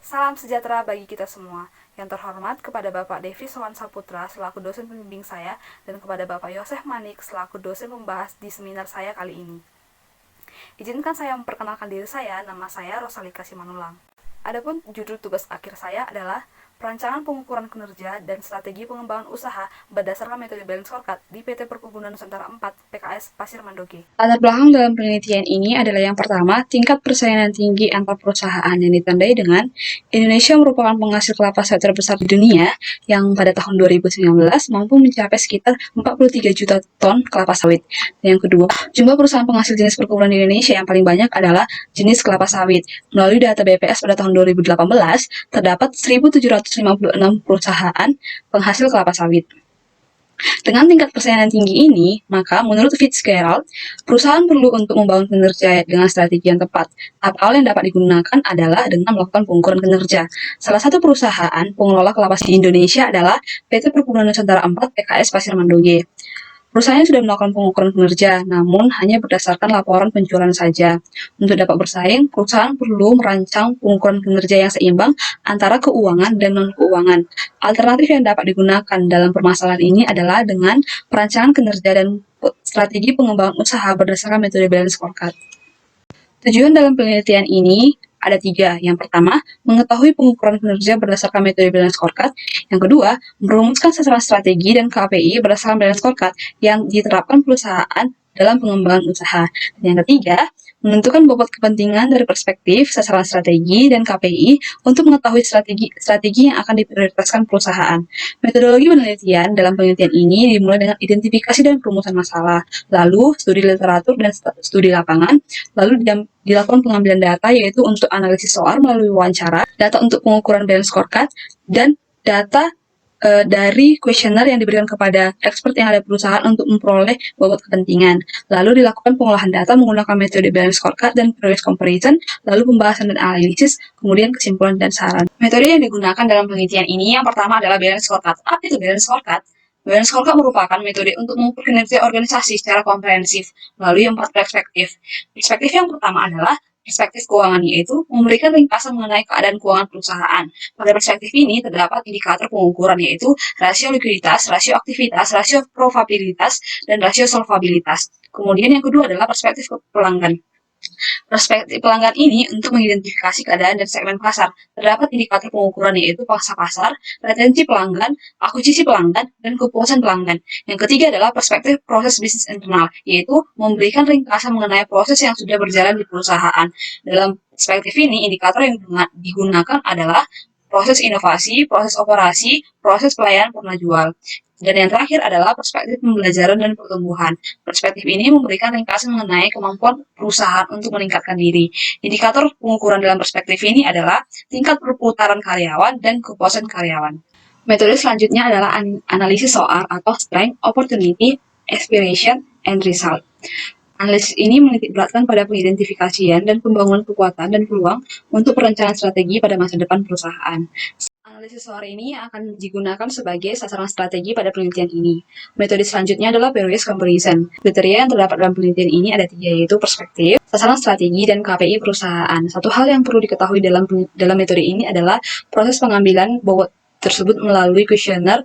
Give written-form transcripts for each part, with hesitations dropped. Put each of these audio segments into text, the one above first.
Salam sejahtera bagi kita semua. Yang terhormat kepada Bapak Devi Sowan Saputra selaku dosen pembimbing saya dan kepada Bapak Yosef Manik selaku dosen pembahas di seminar saya kali ini. Izinkan saya memperkenalkan diri saya, nama saya Rosalika Simanulang. Adapun judul tugas akhir saya adalah perancangan pengukuran kinerja dan strategi pengembangan usaha berdasarkan metode balance scorecard di PT Perkebunan Nusantara 4 PKS Pasir Mandoge. Latar belakang dalam penelitian ini adalah yang pertama, tingkat persaingan tinggi antar perusahaan yang ditandai dengan Indonesia merupakan penghasil kelapa sawit terbesar di dunia yang pada tahun 2019 mampu mencapai sekitar 43 juta ton kelapa sawit. Dan yang kedua, jumlah perusahaan penghasil jenis perkebunan di Indonesia yang paling banyak adalah jenis kelapa sawit. Melalui data BPS pada tahun 2018, terdapat 1.756 perusahaan penghasil kelapa sawit. Dengan tingkat persaingan tinggi ini, maka menurut Fitzgerald, perusahaan perlu untuk membangun kinerja dengan strategi yang tepat. Tahap awal yang dapat digunakan adalah dengan melakukan pengukuran kinerja. Salah satu perusahaan pengelola kelapa sawit di Indonesia adalah PT Perkebunan Nusantara 4 PKS Pasir Mandoge. Perusahaan sudah melakukan pengukuran kinerja, namun hanya berdasarkan laporan penjualan saja. Untuk dapat bersaing, perusahaan perlu merancang pengukuran kinerja yang seimbang antara keuangan dan non-keuangan. Alternatif yang dapat digunakan dalam permasalahan ini adalah dengan perancangan kinerja dan strategi pengembangan usaha berdasarkan metode balance scorecard. Tujuan dalam penelitian ini ada 3. Yang pertama, mengetahui pengukuran kinerja berdasarkan metode balance scorecard. Yang kedua, merumuskan sasaran strategi dan KPI berdasarkan balance scorecard yang diterapkan perusahaan dalam pengembangan usaha. Dan yang ketiga, menentukan bobot kepentingan dari perspektif, sasaran strategi, dan KPI untuk mengetahui strategi yang akan diprioritaskan perusahaan. Metodologi penelitian dalam penelitian ini dimulai dengan identifikasi dan perumusan masalah, lalu studi literatur dan studi lapangan, lalu dilakukan pengambilan data yaitu untuk analisis SOAR melalui wawancara, data untuk pengukuran balance scorecard, dan data dari kuesioner yang diberikan kepada expert yang ada perusahaan untuk memperoleh bobot kepentingan. Lalu dilakukan pengolahan data menggunakan metode balance scorecard dan periodic comparison, lalu pembahasan dan analisis, kemudian kesimpulan dan saran. Metode yang digunakan dalam penelitian ini yang pertama adalah balance scorecard. Apa itu balance scorecard? Balance scorecard merupakan metode untuk mengukur kinerja organisasi secara komprehensif melalui 4 perspektif. Perspektif yang pertama adalah perspektif keuangan, yaitu memberikan ringkasan mengenai keadaan keuangan perusahaan. Pada perspektif ini terdapat indikator pengukuran yaitu rasio likuiditas, rasio aktivitas, rasio probabilitas, dan rasio solvabilitas. Kemudian yang kedua adalah perspektif pelanggan. Perspektif pelanggan ini untuk mengidentifikasi keadaan dan segmen pasar. Terdapat indikator pengukuran yaitu pangsa pasar, retensi pelanggan, akuisisi pelanggan, dan kepuasan pelanggan. Yang ketiga adalah perspektif proses bisnis internal, yaitu memberikan ringkasan mengenai proses yang sudah berjalan di perusahaan. Dalam perspektif ini, indikator yang digunakan adalah proses inovasi, proses operasi, proses pelayanan pernah jual. Dan yang terakhir adalah perspektif pembelajaran dan pertumbuhan. Perspektif ini memberikan ringkasan mengenai kemampuan perusahaan untuk meningkatkan diri. Indikator pengukuran dalam perspektif ini adalah tingkat perputaran karyawan dan kepuasan karyawan. Metode selanjutnya adalah analisis SOAR atau Strength, Opportunity, Aspiration, and Result. Analisis ini menitikberatkan pada pengidentifikasian dan pembangunan kekuatan dan peluang untuk perencanaan strategi pada masa depan perusahaan. Analisis SOAR ini akan digunakan sebagai sasaran strategi pada penelitian ini. Metode selanjutnya adalah periodic comparison. Kriteria yang terdapat dalam penelitian ini ada 3, yaitu perspektif, sasaran strategi, dan KPI perusahaan. Satu hal yang perlu diketahui dalam metode ini adalah proses pengambilan bobot tersebut melalui kuesioner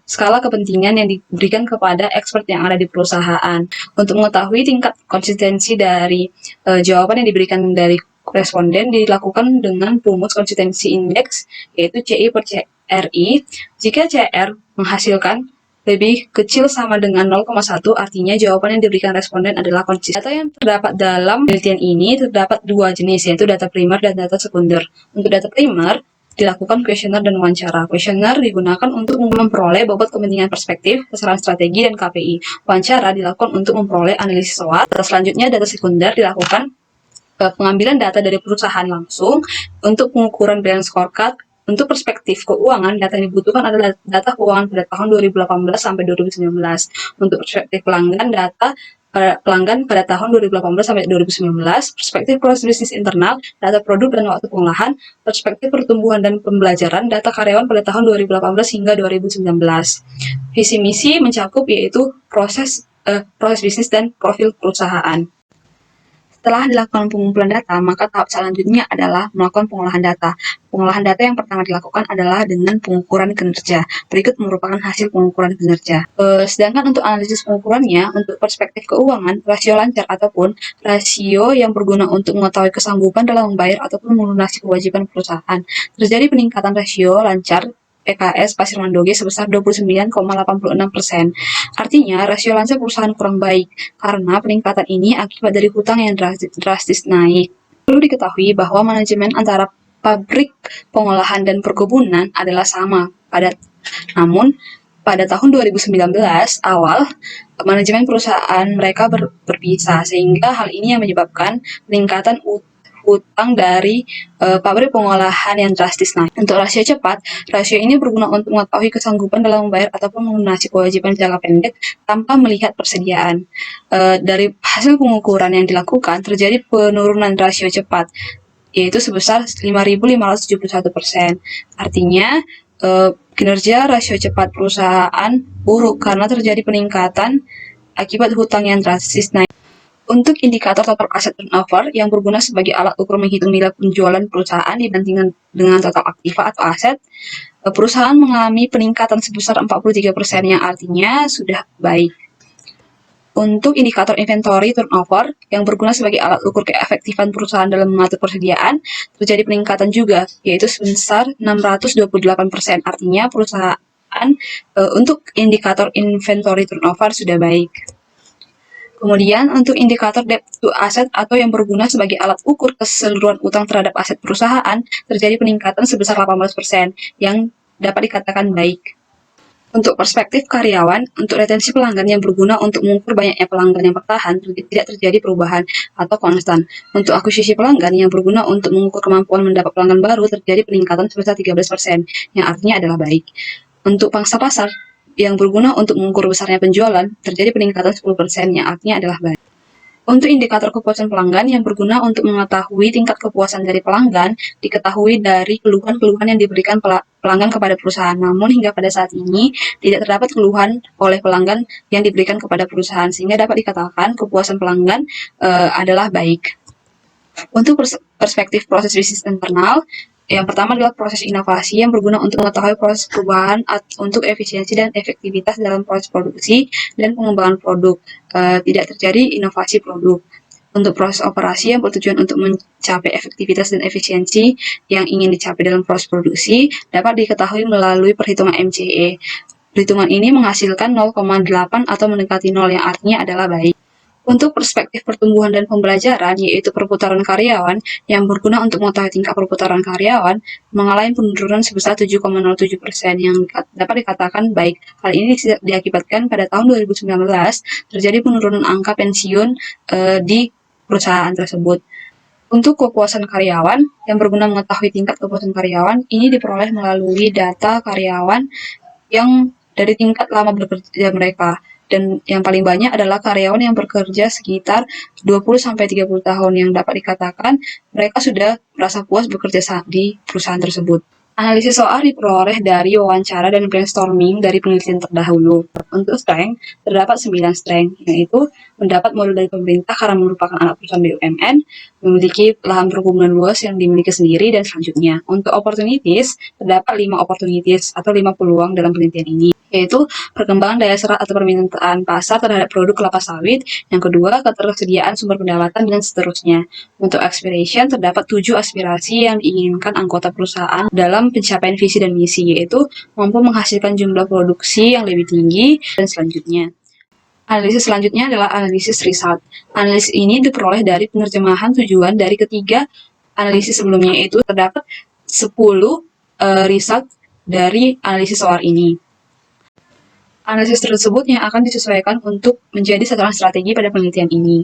skala kepentingan yang diberikan kepada expert yang ada di perusahaan. Untuk mengetahui tingkat konsistensi dari jawaban yang diberikan dari responden dilakukan dengan rumus konsistensi indeks yaitu CI per CRI. Jika CR menghasilkan lebih kecil sama dengan 0,1, artinya jawaban yang diberikan responden adalah konsisten. Data yang terdapat dalam penelitian ini terdapat 2 jenis, yaitu data primer dan data sekunder. Untuk data primer, dilakukan kuesioner dan wawancara. Kuesioner digunakan untuk memperoleh bobot kepentingan perspektif, sasaran strategi, dan KPI. Wawancara dilakukan untuk memperoleh analisis SWOT. Selanjutnya, data sekunder dilakukan pengambilan data dari perusahaan langsung untuk pengukuran balance scorecard. Untuk perspektif keuangan, data yang dibutuhkan adalah data keuangan pada tahun 2018 sampai 2019. Untuk perspektif pelanggan, data pelanggan pada tahun 2018 sampai 2019, perspektif proses bisnis internal, data produk dan waktu pengolahan, perspektif pertumbuhan dan pembelajaran, data karyawan pada tahun 2018 hingga 2019. Visi misi mencakup yaitu proses bisnis dan profil perusahaan. Setelah dilakukan pengumpulan data, maka tahap selanjutnya adalah melakukan pengolahan data. Pengolahan data yang pertama dilakukan adalah dengan pengukuran kinerja. Berikut merupakan hasil pengukuran kinerja. Sedangkan untuk analisis pengukurannya, untuk perspektif keuangan, rasio lancar ataupun rasio yang berguna untuk mengetahui kesanggupan dalam membayar ataupun melunasi kewajiban perusahaan. Terjadi peningkatan rasio lancar PKS Pasir Mandoge sebesar 29,86%. Artinya, rasio lancar perusahaan kurang baik karena peningkatan ini akibat dari hutang yang drastis naik. Perlu diketahui bahwa manajemen antara pabrik pengolahan dan perkebunan adalah sama. Namun, pada tahun 2019 awal, manajemen perusahaan mereka berpisah, sehingga hal ini yang menyebabkan peningkatan hutang dari pabrik pengolahan yang drastis naik. Untuk rasio cepat, rasio ini berguna untuk mengetahui kesanggupan dalam membayar ataupun melunasi kewajiban jangka pendek tanpa melihat persediaan. Dari hasil pengukuran yang dilakukan, terjadi penurunan rasio cepat, yaitu sebesar 5.571%. Artinya, kinerja rasio cepat perusahaan buruk karena terjadi peningkatan akibat hutang yang drastis naik. Untuk indikator total aset turnover yang berguna sebagai alat ukur menghitung nilai penjualan perusahaan dibandingkan dengan total aktiva atau aset, perusahaan mengalami peningkatan sebesar 43% yang artinya sudah baik. Untuk indikator inventory turnover yang berguna sebagai alat ukur keefektifan perusahaan dalam mengatur persediaan, terjadi peningkatan juga, yaitu sebesar 628%. Artinya perusahaan untuk indikator inventory turnover sudah baik. Kemudian untuk indikator debt to asset atau yang berguna sebagai alat ukur keseluruhan utang terhadap aset perusahaan, terjadi peningkatan sebesar 18% yang dapat dikatakan baik. Untuk perspektif karyawan, untuk retensi pelanggan yang berguna untuk mengukur banyaknya pelanggan yang bertahan, tidak terjadi perubahan atau konstan. Untuk akuisisi pelanggan yang berguna untuk mengukur kemampuan mendapat pelanggan baru, terjadi peningkatan sebesar 13%, yang artinya adalah baik. Untuk pangsa pasar yang berguna untuk mengukur besarnya penjualan, terjadi peningkatan 10% yang artinya adalah baik. Untuk indikator kepuasan pelanggan yang berguna untuk mengetahui tingkat kepuasan dari pelanggan, diketahui dari keluhan-keluhan yang diberikan pelanggan kepada perusahaan. Namun hingga pada saat ini tidak terdapat keluhan oleh pelanggan yang diberikan kepada perusahaan, sehingga dapat dikatakan kepuasan pelanggan adalah baik. Untuk perspektif proses bisnis internal, yang pertama adalah proses inovasi yang berguna untuk mengetahui proses perubahan untuk efisiensi dan efektivitas dalam proses produksi dan pengembangan produk. Tidak terjadi inovasi produk. Untuk proses operasi yang bertujuan untuk mencapai efektivitas dan efisiensi yang ingin dicapai dalam proses produksi dapat diketahui melalui perhitungan MCE. Perhitungan ini menghasilkan 0,8 atau mendekati 0 yang artinya adalah baik. Untuk perspektif pertumbuhan dan pembelajaran, yaitu perputaran karyawan, yang berguna untuk mengetahui tingkat perputaran karyawan, mengalami penurunan sebesar 7,07% yang dapat dikatakan baik. Hal ini diakibatkan pada tahun 2019 terjadi penurunan angka pensiun di perusahaan tersebut. Untuk kepuasan karyawan, yang berguna mengetahui tingkat kepuasan karyawan, ini diperoleh melalui data karyawan yang dari tingkat lama bekerja mereka. Dan yang paling banyak adalah karyawan yang bekerja sekitar 20-30 tahun yang dapat dikatakan mereka sudah merasa puas bekerja di perusahaan tersebut. Analisis SOA diperoleh dari wawancara dan brainstorming dari penelitian terdahulu. Untuk strength, terdapat 9 strength, yaitu mendapat modal dari pemerintah karena merupakan anak perusahaan BUMN, memiliki lahan perkebunan luas yang dimiliki sendiri, dan selanjutnya. Untuk opportunities, terdapat 5 opportunities atau 5 peluang dalam penelitian ini, yaitu perkembangan daya serap atau permintaan pasar terhadap produk kelapa sawit, yang kedua ketersediaan sumber pendapatan, dan seterusnya. Untuk aspiration, terdapat 7 aspirasi yang diinginkan anggota perusahaan dalam pencapaian visi dan misi, yaitu mampu menghasilkan jumlah produksi yang lebih tinggi, dan selanjutnya. Analisis selanjutnya adalah analisis result. Analisis ini diperoleh dari penerjemahan tujuan dari ketiga analisis sebelumnya, yaitu terdapat 10 result dari analisis SOAR ini. Analisis tersebut yang akan disesuaikan untuk menjadi sasaran strategi pada penelitian ini.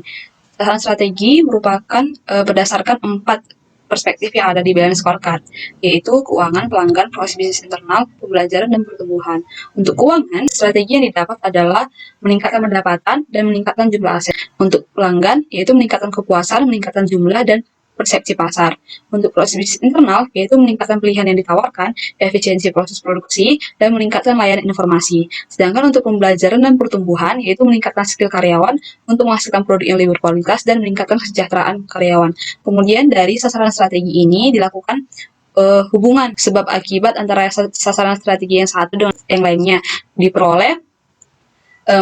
Sasaran strategi merupakan berdasarkan 4 perspektif yang ada di balance scorecard, yaitu keuangan, pelanggan, proses bisnis internal, pembelajaran, dan pertumbuhan. Untuk keuangan, strategi yang didapat adalah meningkatkan pendapatan dan meningkatkan jumlah aset. Untuk pelanggan, yaitu meningkatkan kepuasan, meningkatkan jumlah, dan persepsi pasar. Untuk proses bisnis internal, yaitu meningkatkan pilihan yang ditawarkan, efisiensi proses produksi, dan meningkatkan layanan informasi. Sedangkan untuk pembelajaran dan pertumbuhan, yaitu meningkatkan skill karyawan untuk menghasilkan produk yang lebih berkualitas dan meningkatkan kesejahteraan karyawan. Kemudian dari sasaran strategi ini dilakukan hubungan sebab akibat antara sasaran strategi yang satu dengan yang lainnya diperoleh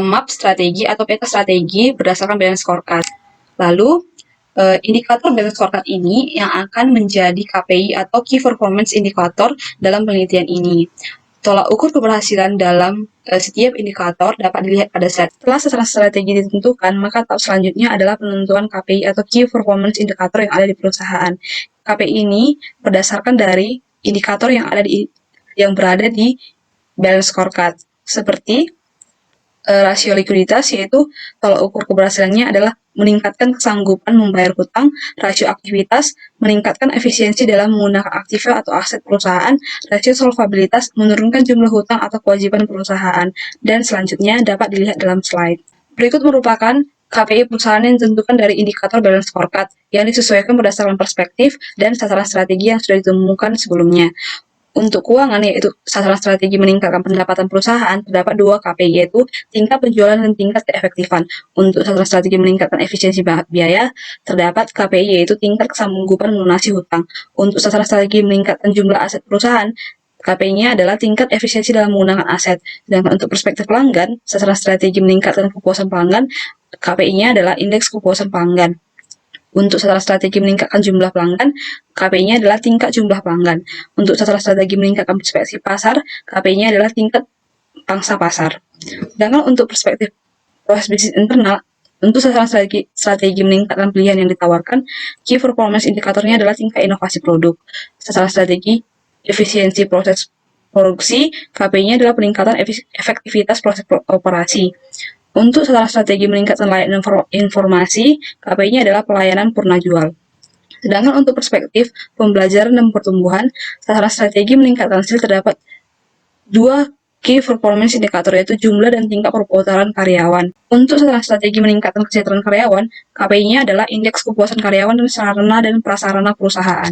map strategi atau peta strategi berdasarkan balance scorecard. Lalu indikator balance scorecard ini yang akan menjadi KPI atau Key Performance Indicator dalam penelitian ini. Tolak ukur keberhasilan dalam setiap indikator dapat dilihat pada slide. Setelah sasaran strategi ditentukan, maka tahap selanjutnya adalah penentuan KPI atau Key Performance Indicator yang ada di perusahaan. KPI ini berdasarkan dari indikator yang berada di balance scorecard, seperti rasio likuiditas, yaitu tolak ukur keberhasilannya adalah meningkatkan kesanggupan membayar hutang, rasio aktivitas, meningkatkan efisiensi dalam menggunakan aktiva atau aset perusahaan, rasio solvabilitas, menurunkan jumlah hutang atau kewajiban perusahaan, dan selanjutnya dapat dilihat dalam slide. Berikut merupakan KPI perusahaan yang ditentukan dari indikator balance scorecard yang disesuaikan berdasarkan perspektif dan sasaran strategi yang sudah ditemukan sebelumnya. Untuk keuangan, yaitu sasaran strategi meningkatkan pendapatan perusahaan, terdapat 2 KPI, yaitu tingkat penjualan dan tingkat keefektifan. Untuk sasaran strategi meningkatkan efisiensi biaya, terdapat KPI, yaitu tingkat kesanggupan melunasi hutang. Untuk sasaran strategi meningkatkan jumlah aset perusahaan, KPI-nya adalah tingkat efisiensi dalam menggunakan aset. Sedangkan untuk perspektif pelanggan, sasaran strategi meningkatkan kepuasan pelanggan, KPI-nya adalah indeks kepuasan pelanggan. Untuk sasaran strategi meningkatkan jumlah pelanggan, KPI-nya adalah tingkat jumlah pelanggan. Untuk sasaran strategi meningkatkan perspektif pasar, KPI-nya adalah tingkat pangsa pasar. Sedangkan untuk perspektif proses bisnis internal, untuk sasaran strategi meningkatkan pilihan yang ditawarkan, Key Performance Indikatornya adalah tingkat inovasi produk. Sasaran strategi efisiensi proses produksi, KPI-nya adalah peningkatan efektivitas proses operasi. Untuk sasaran strategi meningkatkan layanan informasi, KPI-nya adalah pelayanan purna jual. Sedangkan untuk perspektif pembelajaran dan pertumbuhan, sasaran strategi meningkatkan hasil terdapat 2 Key Performance Indicator, yaitu jumlah dan tingkat perputaran karyawan. Untuk sasaran strategi meningkatkan kesejahteraan karyawan, KPI-nya adalah indeks kepuasan karyawan dan sarana dan prasarana perusahaan.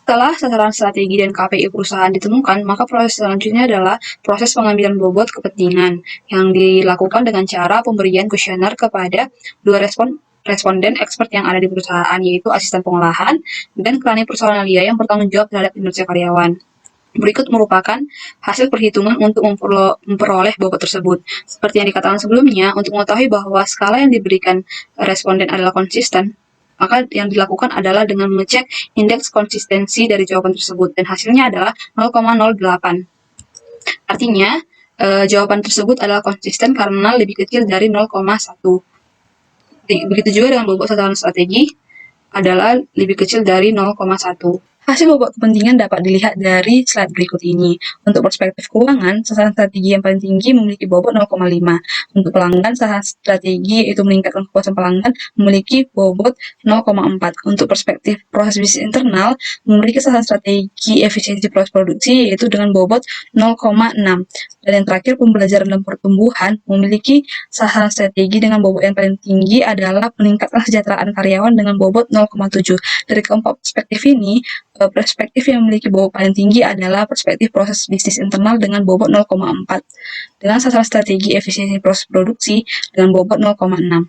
Setelah sasaran strategi dan KPI perusahaan ditemukan, maka proses selanjutnya adalah proses pengambilan bobot kepentingan yang dilakukan dengan cara pemberian kuesioner kepada 2 responden expert yang ada di perusahaan, yaitu asisten pengolahan dan keahli personalia yang bertanggung jawab terhadap kinerja karyawan. Berikut merupakan hasil perhitungan untuk memperoleh bobot tersebut. Seperti yang dikatakan sebelumnya, untuk mengetahui bahwa skala yang diberikan responden adalah konsisten, maka yang dilakukan adalah dengan mengecek indeks konsistensi dari jawaban tersebut, dan hasilnya adalah 0,08. Artinya, jawaban tersebut adalah konsisten karena lebih kecil dari 0,1. Begitu juga dengan bobot sasaran strategi adalah lebih kecil dari 0,1. Hasil bobot kepentingan dapat dilihat dari slide berikut ini. Untuk perspektif keuangan, sasaran strategi yang paling tinggi memiliki bobot 0,5. Untuk pelanggan, sasaran strategi yaitu meningkatkan kepuasan pelanggan memiliki bobot 0,4. Untuk perspektif proses bisnis internal, memiliki sasaran strategi efisiensi proses produksi yaitu dengan bobot 0,6. Dan yang terakhir, pembelajaran dan pertumbuhan memiliki sasaran strategi dengan bobot yang paling tinggi adalah meningkatkan kesejahteraan karyawan dengan bobot 0,7. Dari keempat perspektif ini, perspektif yang memiliki bobot paling tinggi adalah perspektif proses bisnis internal dengan bobot 0,4, dengan sasaran strategi efisiensi proses produksi dengan bobot 0,6.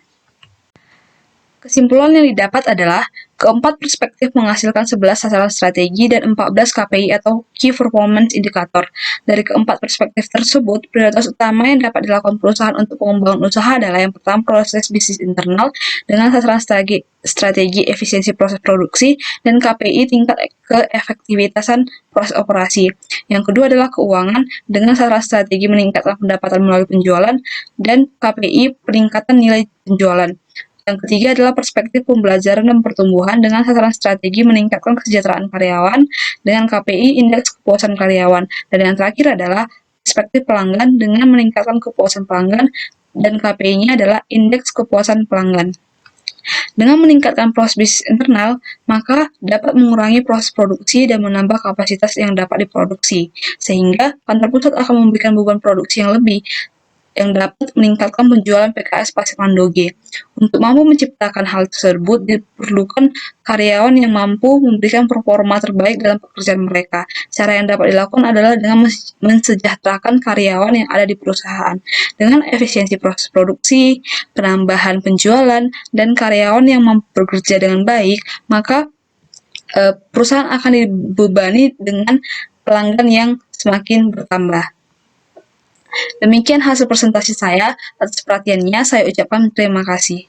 Kesimpulan yang didapat adalah keempat perspektif menghasilkan 11 sasaran strategi dan 14 KPI atau Key Performance Indicator. Dari keempat perspektif tersebut, prioritas utama yang dapat dilakukan perusahaan untuk pengembangan usaha adalah yang pertama proses bisnis internal dengan sasaran strategi efisiensi proses produksi dan KPI tingkat keefektivitasan proses operasi. Yang kedua adalah keuangan dengan sasaran strategi meningkatkan pendapatan melalui penjualan dan KPI peningkatan nilai penjualan. Yang ketiga adalah perspektif pembelajaran dan pertumbuhan dengan sasaran strategi meningkatkan kesejahteraan karyawan dengan KPI indeks kepuasan karyawan. Dan yang terakhir adalah perspektif pelanggan dengan meningkatkan kepuasan pelanggan dan KPI-nya adalah indeks kepuasan pelanggan. Dengan meningkatkan proses bisnis internal, maka dapat mengurangi proses produksi dan menambah kapasitas yang dapat diproduksi, sehingga kantor pusat akan memberikan beban produksi yang lebih yang dapat meningkatkan penjualan PKS Pasir Mandoge. Untuk mampu menciptakan hal tersebut, diperlukan karyawan yang mampu memberikan performa terbaik dalam pekerjaan mereka. Cara yang dapat dilakukan adalah dengan mensejahterakan karyawan yang ada di perusahaan. Dengan efisiensi proses produksi, penambahan penjualan, dan karyawan yang mampu bekerja dengan baik, maka perusahaan akan dibebani dengan pelanggan yang semakin bertambah. Demikian hasil presentasi saya. Atas perhatiannya, saya ucapkan terima kasih.